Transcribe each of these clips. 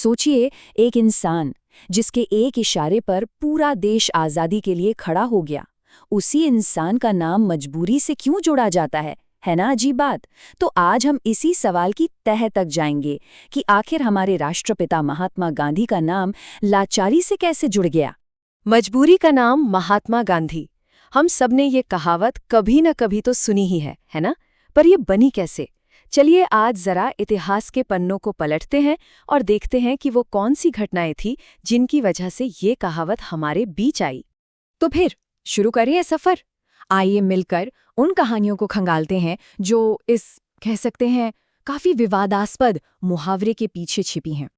सोचिए, एक इंसान जिसके एक इशारे पर पूरा देश आज़ादी के लिए खड़ा हो गया, उसी इंसान का नाम मजबूरी से क्यों जोड़ा जाता है ना अजीब बात। तो आज हम इसी सवाल की तह तक जाएंगे कि आखिर हमारे राष्ट्रपिता महात्मा गांधी का नाम लाचारी से कैसे जुड़ गया। मजबूरी का नाम महात्मा गांधी। हम सब ने ये कहावत कभी न कभी तो सुनी ही है ना? पर ये बनी कैसे? चलिए आज जरा इतिहास के पन्नों को पलटते हैं और देखते हैं कि वो कौन सी घटनाएं थी जिनकी वजह से ये कहावत हमारे बीच आई। तो फिर शुरू करें सफर। आइए मिलकर उन कहानियों को खंगालते हैं जो इस कह सकते हैं काफी विवादास्पद मुहावरे के पीछे छिपी हैं।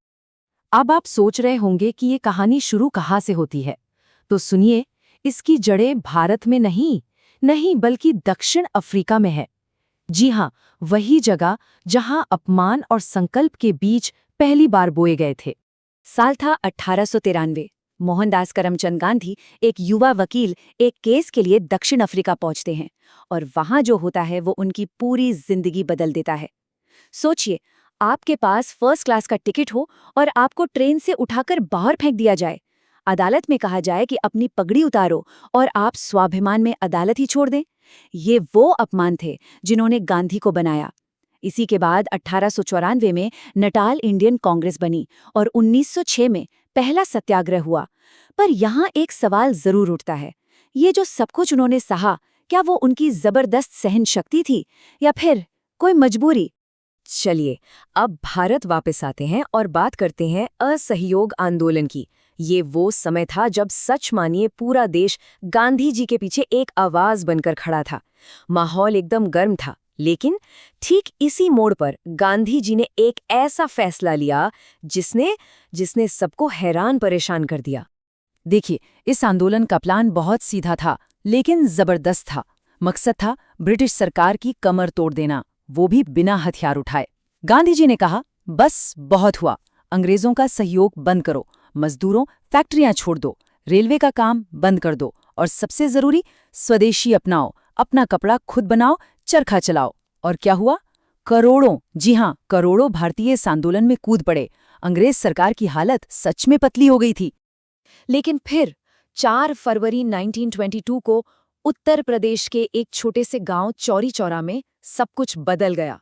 अब आप सोच रहे होंगे कि ये कहानी शुरू कहाँ से होती है, तो सुनिए, इसकी जड़ें भारत में नहीं बल्कि दक्षिण अफ्रीका में है। जी हाँ, वही जगह जहां अपमान और संकल्प के बीज पहली बार बोए गए थे। साल था 1893। मोहनदास करमचंद गांधी, एक युवा वकील, एक केस के लिए दक्षिण अफ्रीका पहुंचते हैं और वहां जो होता है वो उनकी पूरी जिंदगी बदल देता है। सोचिए, आपके पास फर्स्ट क्लास का टिकट हो और आपको ट्रेन से उठाकर बाहर फेंक दिया जाए। अदालत में कहा जाए कि अपनी पगड़ी उतारो और आप स्वाभिमान में अदालत ही छोड़ दें। ये वो अपमान थे जिन्होंने गांधी को बनाया। इसी के बाद 1894 में नटाल इंडियन कांग्रेस बनी और 1906 में पहला सत्याग्रह हुआ। पर यहाँ एक सवाल जरूर उठता है, ये जो सब कुछ उन्होंने सहा, क्या वो उनकी जबरदस्त सहन शक्ति थी या फिर कोई मजबूरी? चलिए अब भारत वापस आते हैं और बात करते हैं असहयोग आंदोलन की। ये वो समय था जब सच मानिए पूरा देश गांधी जी के पीछे एक आवाज बनकर खड़ा था। माहौल एकदम गर्म था, लेकिन इसी मोड़ पर गांधी जी ने एक ऐसा फैसला लिया जिसने सबको हैरान परेशान कर दिया। देखिए, इस आंदोलन का प्लान बहुत सीधा था लेकिन जबरदस्त था। मकसद था ब्रिटिश सरकार की कमर तोड़ देना, वो भी बिना हथियार उठाए। गांधी जी ने कहा, बस बहुत हुआ, अंग्रेजों का सहयोग बंद करो, मजदूरों फैक्ट्रियां छोड़ दो, रेलवे का काम बंद कर दो और सबसे जरूरी स्वदेशी अपनाओ, अपना कपड़ा खुद बनाओ, चरखा चलाओ। और क्या हुआ? करोड़ों, जी हां, करोड़ों भारतीय इस आंदोलन में कूद पड़े। अंग्रेज सरकार की हालत सच में पतली हो गई थी। लेकिन फिर 4 फरवरी 1922 को उत्तर प्रदेश के एक छोटे से गांव चौरी चौरा में सब कुछ बदल गया।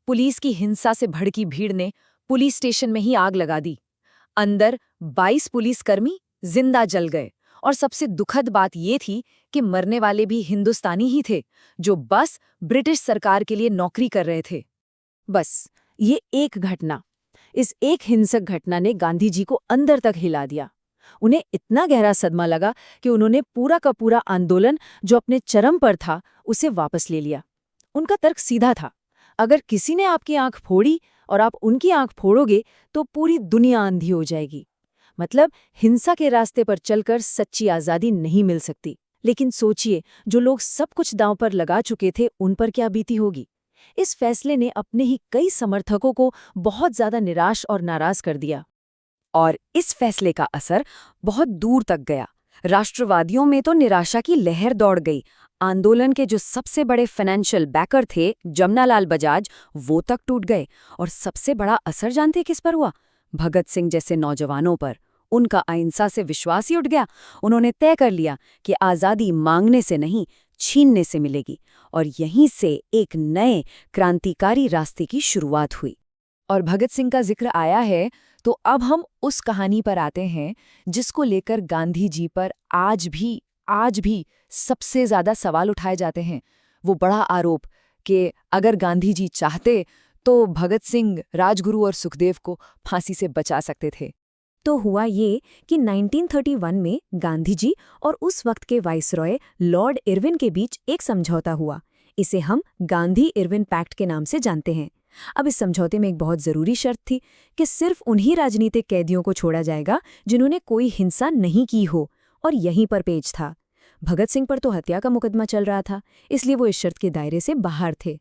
पुलिस की हिंसा से भड़की भीड़ ने पुलिस स्टेशन में ही आग लगा दी। अंदर 22 पुलिसकर्मी जिंदा जल गए और सबसे दुखद बात ये थी कि मरने वाले भी हिंदुस्तानी ही थे, जो बस ब्रिटिश सरकार के लिए नौकरी कर रहे थे। बस ये एक घटना, इस एक हिंसक घटना ने गांधी जी को अंदर तक हिला दिया। उन्हें इतना गहरा सदमा लगा कि उन्होंने पूरा का पूरा आंदोलन, जो अपने चरम पर था, उसे वापस ले लिया। उनका तर्क सीधा था, अगर किसी ने आपकी आंख फोड़ी और आप उनकी आंख फोड़ोगे तो पूरी दुनिया अंधी हो जाएगी। मतलब हिंसा के रास्ते पर चलकर सच्ची आज़ादी नहीं मिल सकती। लेकिन सोचिए, जो लोग सब कुछ दांव पर लगा चुके थे, उन पर क्या बीती होगी। इस फैसले ने अपने ही कई समर्थकों को बहुत ज्यादा निराश और नाराज कर दिया। और इस फैसले का असर बहुत दूर तक गया। राष्ट्रवादियों में तो निराशा की लहर दौड़ गई। आंदोलन के जो सबसे बड़े फाइनेंशियल बैकर थे, जमनालाल बजाज, वो तक टूट गए। और सबसे बड़ा असर जानते किस पर हुआ? भगत सिंह जैसे नौजवानों पर। उनका अहिंसा से विश्वास ही उठ गया। उन्होंने तय कर लिया कि आज़ादी मांगने से नहीं, छीनने से मिलेगी। और यहीं से एक नए क्रांतिकारी रास्ते की शुरुआत हुई। और भगत सिंह का जिक्र आया है तो अब हम उस कहानी पर आते हैं जिसको लेकर गांधी जी पर आज भी सबसे ज्यादा सवाल उठाए जाते हैं। वो बड़ा आरोप कि अगर गांधी जी चाहते तो भगत सिंह, राजगुरु और सुखदेव को फांसी से बचा सकते थे। तो हुआ ये कि 1931 में गांधी जी और उस वक्त के वाइसरॉय लॉर्ड इरविन के बीच एक समझौता हुआ। इसे हम गांधी इरविन पैक्ट के नाम से जानते हैं। अब इस समझौते में एक बहुत ज़रूरी शर्त थी कि सिर्फ उन्हीं राजनीतिक कैदियों को छोड़ा जाएगा जिन्होंने कोई हिंसा नहीं की हो, और यहीं पर पेच था। भगत सिंह पर तो हत्या का मुकदमा चल रहा था, इसलिए वो इस शर्त के दायरे से बाहर थे।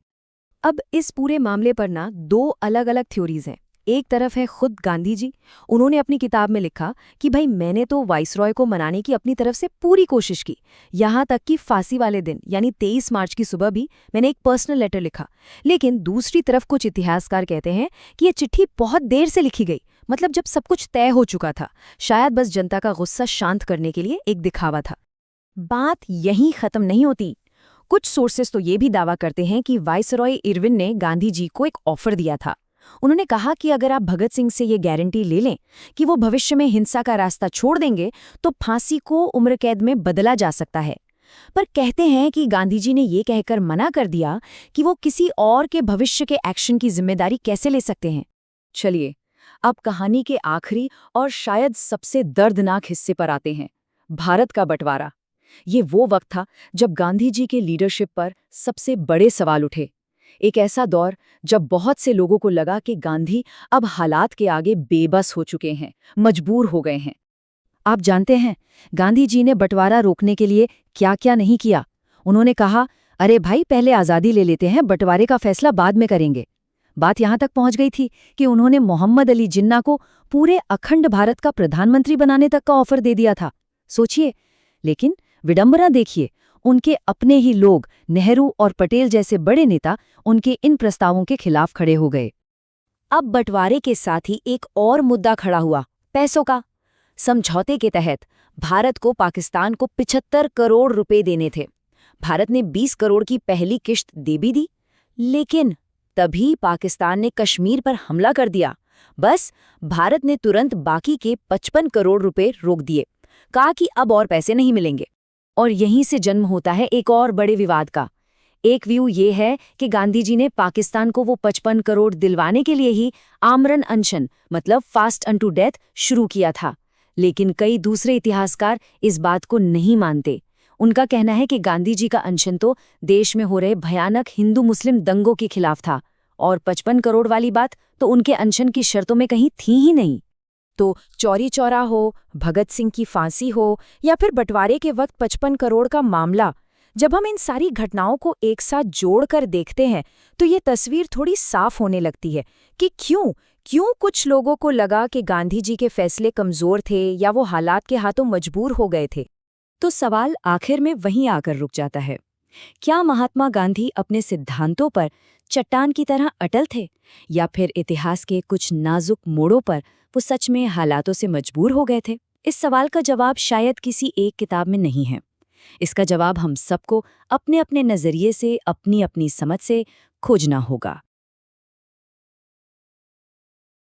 अब इस पूरे मामले पर ना 2 अलग-अलग थ्योरीज हैं। एक तरफ है खुद गांधी जी। उन्होंने अपनी किताब में लिखा कि भाई मैंने तो वाइसरॉय को मनाने की अपनी तरफ से पूरी कोशिश की, यहाँ तक कि फांसी वाले दिन यानी 23 मार्च की सुबह भी मैंने एक पर्सनल लेटर लिखा। लेकिन दूसरी तरफ कुछ इतिहासकार कहते हैं कि ये चिट्ठी बहुत देर से लिखी गई, मतलब जब सब कुछ तय हो चुका था, शायद बस जनता का गुस्सा शांत करने के लिए एक दिखावा था। बात यहीं खत्म नहीं होती। कुछ सोर्सेस तो ये भी दावा करते हैं कि वाइसरॉय इरविन ने गांधी जी को एक ऑफर दिया था। उन्होंने कहा कि अगर आप भगत सिंह से ये गारंटी ले लें कि वो भविष्य में हिंसा का रास्ता छोड़ देंगे तो फांसी को उम्र कैद में बदला जा सकता है। पर कहते हैं कि गांधी जी ने ये कहकर मना कर दिया कि वो किसी और के भविष्य के एक्शन की जिम्मेदारी कैसे ले सकते हैं। चलिए, अब कहानी के आखिरी और शायद सबसे दर्दनाक हिस्से पर आते हैं, भारत का बंटवारा। ये वो वक्त था जब गांधी जी के लीडरशिप पर सबसे बड़े सवाल उठे। एक ऐसा दौर जब बहुत से लोगों को लगा कि गांधी अब हालात के आगे बेबस हो चुके हैं, मजबूर हो गए हैं। आप जानते हैं, गांधी जी ने बंटवारा रोकने के लिए क्या-क्या नहीं किया। उन्होंने कहा, अरे भाई, पहले आज़ादी ले लेते हैं, बंटवारे का फैसला बाद में करेंगे। बात यहां तक पहुंच गई थी कि उन्होंने मोहम्मद अली जिन्ना को पूरे अखंड भारत का प्रधानमंत्री बनाने तक का ऑफर दे दिया था। सोचिए, लेकिन विडंबना देखिए, उनके अपने ही लोग, नेहरू और पटेल जैसे बड़े नेता, उनके इन प्रस्तावों के खिलाफ खड़े हो गए। अब बंटवारे के साथ ही एक और मुद्दा खड़ा हुआ, पैसों का। समझौते के तहत भारत को पाकिस्तान को 75 करोड़ रुपए देने थे। भारत ने 20 करोड़ की पहली किश्त दे भी दी, लेकिन तभी पाकिस्तान ने कश्मीर पर हमला कर दिया। बस भारत ने तुरंत बाकी के 55 करोड़ रुपए रोक दिए, कहा कि अब और पैसे नहीं मिलेंगे। और यहीं से जन्म होता है एक और बड़े विवाद का। एक व्यू ये है कि गांधी जी ने पाकिस्तान को वो 55 करोड़ दिलवाने के लिए ही आमरण अनशन, मतलब फास्ट अनटू डेथ, शुरू किया था। लेकिन कई दूसरे इतिहासकार इस बात को नहीं मानते। उनका कहना है कि गांधी जी का अनशन तो देश में हो रहे भयानक हिंदू मुस्लिम दंगों के खिलाफ था, और 55 करोड़ वाली बात तो उनके अनशन की शर्तों में कहीं थी ही नहीं। तो चौरी चौरा हो, भगत सिंह की फांसी हो, या फिर बंटवारे के वक्त 55 करोड़ का मामला, जब हम इन सारी घटनाओं को एक साथ जोड़कर देखते हैं तो ये तस्वीर थोड़ी साफ होने लगती है कि क्यों कुछ लोगों को लगा कि गांधी जी के फैसले कमजोर थे या वो हालात के हाथों मजबूर हो गए थे। तो सवाल आखिर में वहीं आकर रुक जाता है, क्या महात्मा गांधी अपने सिद्धांतों पर चट्टान की तरह अटल थे, या फिर इतिहास के कुछ नाजुक मोड़ों पर वो सच में हालातों से मजबूर हो गए थे? इस सवाल का जवाब शायद किसी एक किताब में नहीं है। इसका जवाब हम सबको अपने अपने नजरिए से, अपनी अपनी समझ से खोजना होगा।